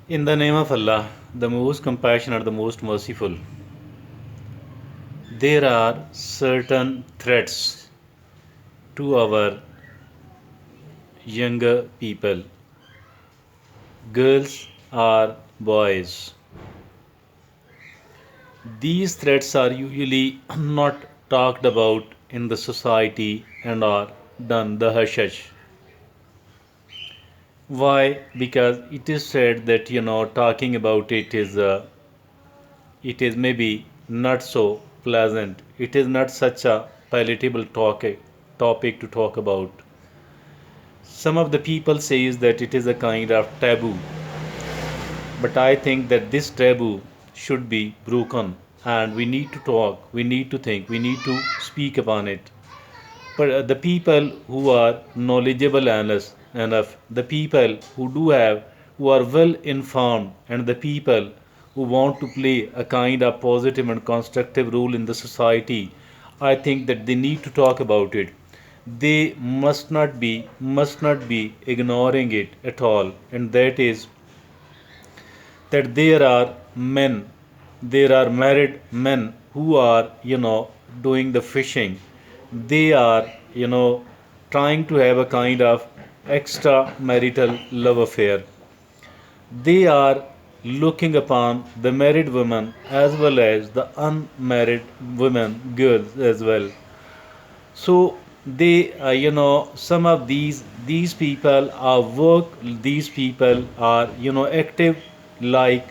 In the name of Allah, the most compassionate, the most merciful, there are certain threats to our younger people, girls or boys. These threats are usually not talked about in the society and are done the hush hush. Why? Because it is said that talking about it is maybe not so pleasant. It is not such a palatable topic to talk about. Some of the people says that it is a kind of taboo, but I think that this taboo should be broken, and we need to talk, we need to think, we need to speak upon it. But the people who are knowledgeable enough, the people who do have, who are well informed, and the people who want to play a kind of positive and constructive role in the society, I think that they need to talk about it. They must not be ignoring it at all, and that is that there are married men who are doing the fishing. They are trying to have a kind of extramarital love affair. They are looking upon the married women as well as the unmarried women girls as well. So they some of these people are work, these people are active like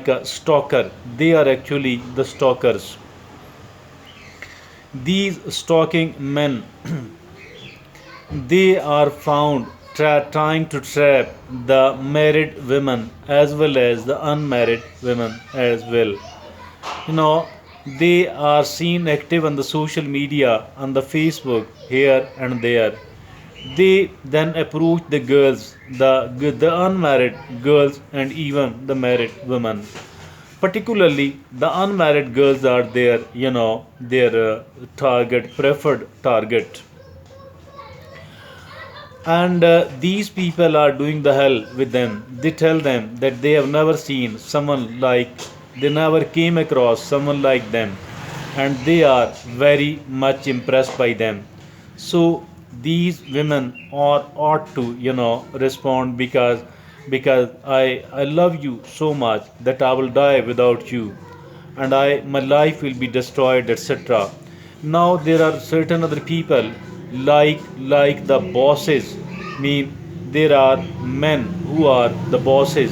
a stalker. They are actually the stalkers. These stalking men, they are found trying to trap the married women as well as the unmarried women as well. you know they are seen active on the social media, on the Facebook, here and there. They then approach the girls, the unmarried girls, and even the married women. Particularly the unmarried girls are their target, preferred target. And these people are doing the hell with them. They tell them that they have never seen someone like, they never came across someone like them, and they are very much impressed by them. So these women ought to respond, because I love you so much that I will die without you, and I my life will be destroyed, etc. Now there are certain other people, like the bosses. Mean, there are men who are the bosses,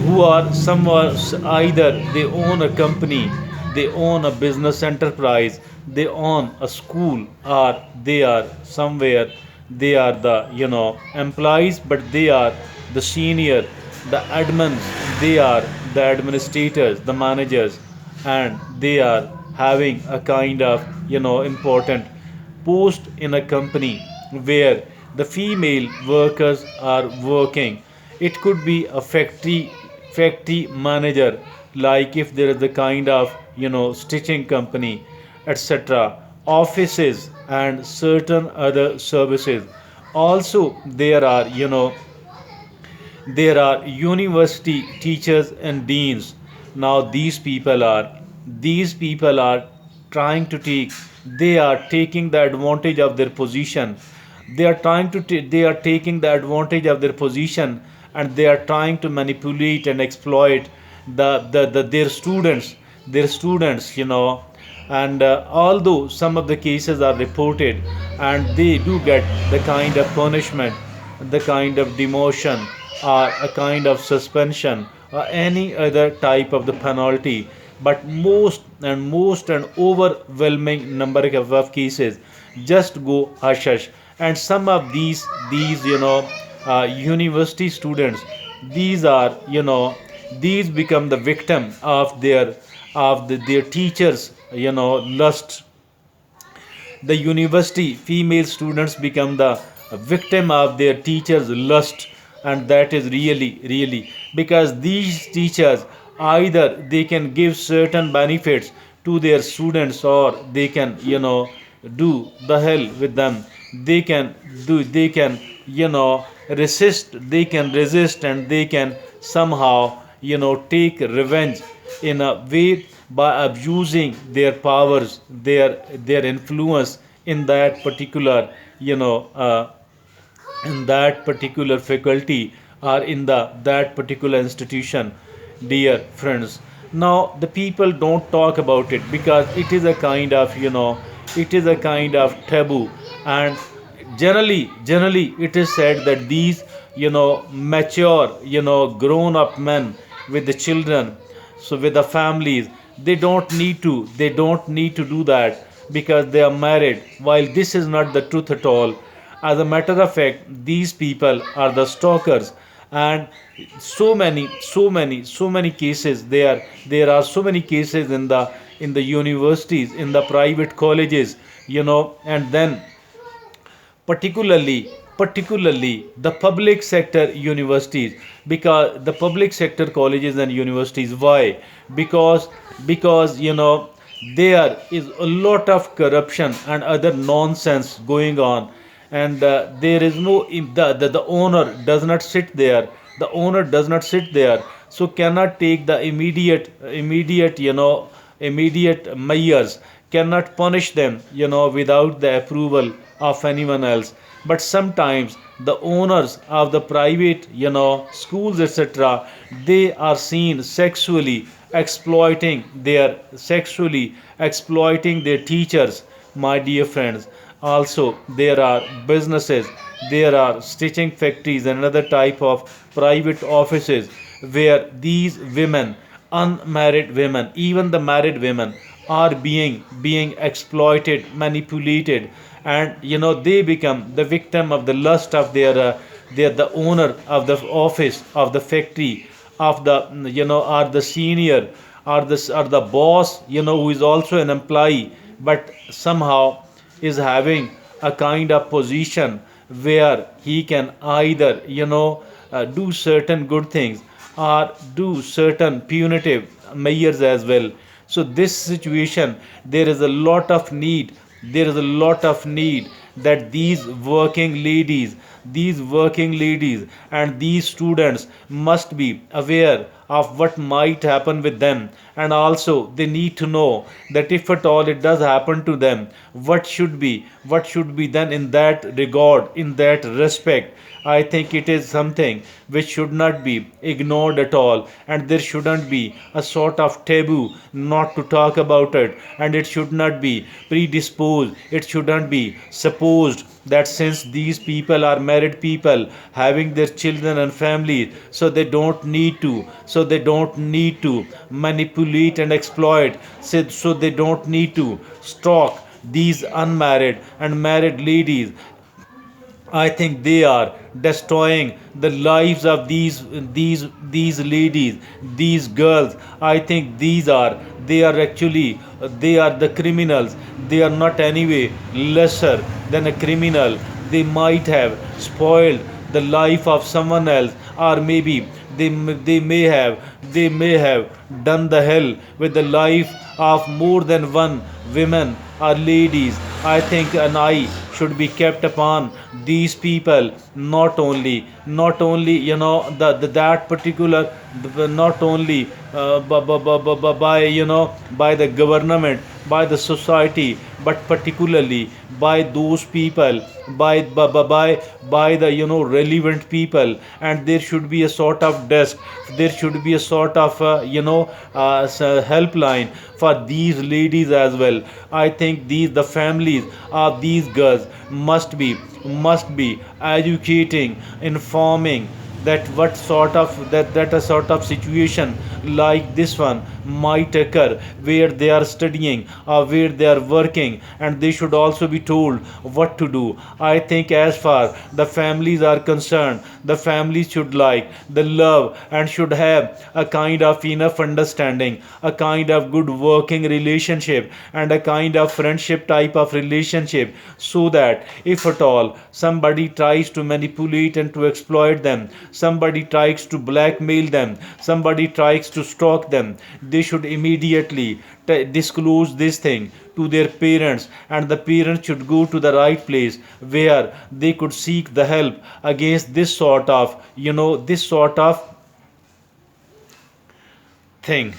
who are somewhere, either they own a company, they own a business enterprise, they own a school, or they are somewhere, they are the employees, but they are the senior, the admins, they are the administrators, the managers, and they are having a kind of important post in a company where the female workers are working. It could be a factory manager, like if there is a kind of stitching company, etc. Offices and certain other services. Also there are university teachers and deans. Now these people are trying to take, they are taking the advantage of their position. They are trying to they are taking the advantage of their position, and they are trying to manipulate and exploit their students. And although some of the cases are reported, and they do get the kind of punishment, the kind of demotion, or a kind of suspension, or any other type of the penalty, but most and overwhelming number of cases just go hush hush. And some of these university students, these are these become the victim of their teachers lust. The university female students become the victim of their teachers lust. And that is really because these teachers, either they can give certain benefits to their students, or they can do the hell with them. They can resist, they can resist, and they can somehow take revenge in a way by abusing their powers, their influence in that particular you know in that particular faculty or in the that particular institution, dear friends. Now the people don't talk about it because it is a kind of it is a kind of taboo. And generally it is said that these mature grown up men with the children, so with the families, they don't need to do that because they are married, while this is not the truth at all. As a matter of fact, these people are the stalkers. And so many cases, there are so many cases in the universities, in the private colleges, and then particularly the public sector universities, because the public sector colleges and universities, why? Because there is a lot of corruption and other nonsense going on. And there is no the owner does not sit there, so cannot take the immediate measures, cannot punish them without the approval of anyone else. But sometimes the owners of the private schools, etc., they are seen sexually exploiting their teachers, my dear friends. Also there are businesses, there are stitching factories and other type of private offices where these women, unmarried women, even the married women, are being exploited, manipulated, and they become the victim of the lust of their the owner of the office, of the factory, of the or the senior, or the boss, who is also an employee, but somehow is having a kind of position where he can either do certain good things or do certain punitive measures as well. So this situation, there is a lot of need, that these working ladies and these students must be aware of what might happen with them. And also they need to know that if at all it does happen to them, what should be done in that regard, in that respect. I think it is something which should not be ignored at all, and there shouldn't be a sort of taboo not to talk about it, and it should not be predisposed, it shouldn't be supposed that since these people are married people having their children and families, so they don't need to manipulate and exploit, so they don't need to stalk these unmarried and married ladies. I think they are destroying the lives of these ladies, these girls. I think they are the criminals. They are not anyway lesser than a criminal. They might have spoiled the life of someone else, or maybe they may have done the hell with the life of more than one women or ladies. I think an eye should be kept upon these people, not only that particular, not only by the government, by the society, but particularly by those people, by the relevant people. And there should be a sort of desk, there should be a sort of helpline for these ladies as well. I think the families of these girls must be educating, informing that what sort of that a sort of situation like this one might occur where they are studying or where they are working, and they should also be told what to do. I think as far the families are concerned, the families should like the love and should have a kind of enough understanding, a kind of good working relationship, and a kind of friendship type of relationship, so that if at all somebody tries to manipulate and to exploit them, somebody tries to blackmail them, somebody tries to stalk them, they should immediately disclose this thing to their parents, and the parents should go to the right place where they could seek the help against this sort of, this sort of thing.